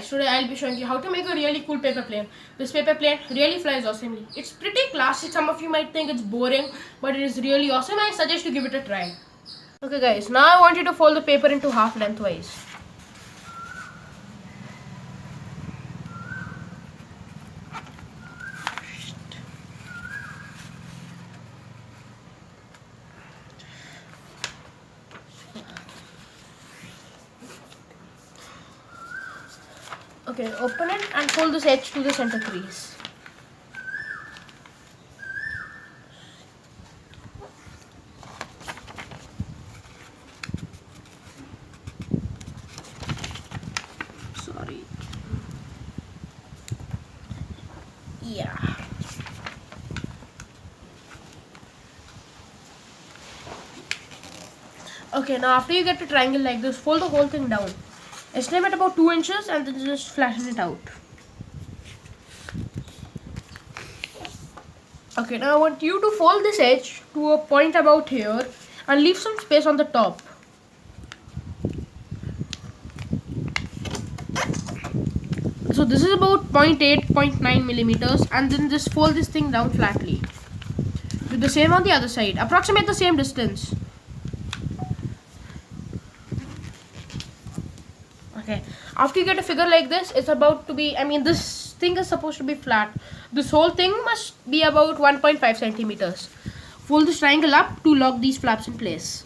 Today I'll be showing you how to make a really cool paper plane. This paper plane really flies awesomely. It's pretty classic. Some of you might think it's boring, but it is really awesome. I suggest you give it a try. Okay guys, now I want you to fold the paper into half lengthwise. Okay, open it and fold this edge to the center crease. Sorry. Yeah. Okay, now after you get a triangle like this, fold the whole thing down. Estimate about 2 inches and then just flatten it out. Okay, now I want you to fold this edge to a point about here and leave some space on the top. So this is about 0.8, 0.9 millimeters, and then just fold this thing down flatly. Do the same on the other side. Approximate the same distance. Okay, after you get a figure like this, it's about to be, this thing is supposed to be flat. This whole thing must be about 1.5 centimeters. Fold this triangle up to lock these flaps in place.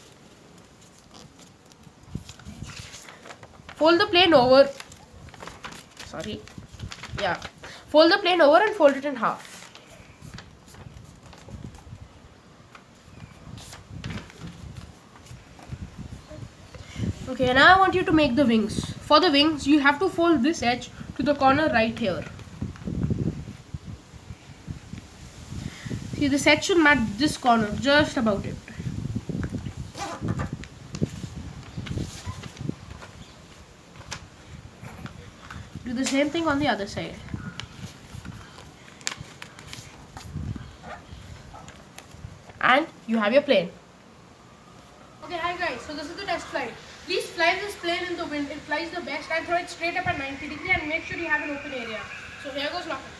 Fold the plane over. Fold the plane over and fold it in half. Okay, now I want you to make the wings. For the wings, you have to fold this edge to the corner right here. See, this edge should match this corner, just about it. Do the same thing on the other side. And you have your plane. Okay, hi guys, so this is the test flight. Please fly this plane in the wind. It flies the best, and throw it straight up at 90 degrees and make sure you have an open area. So here goes nothing.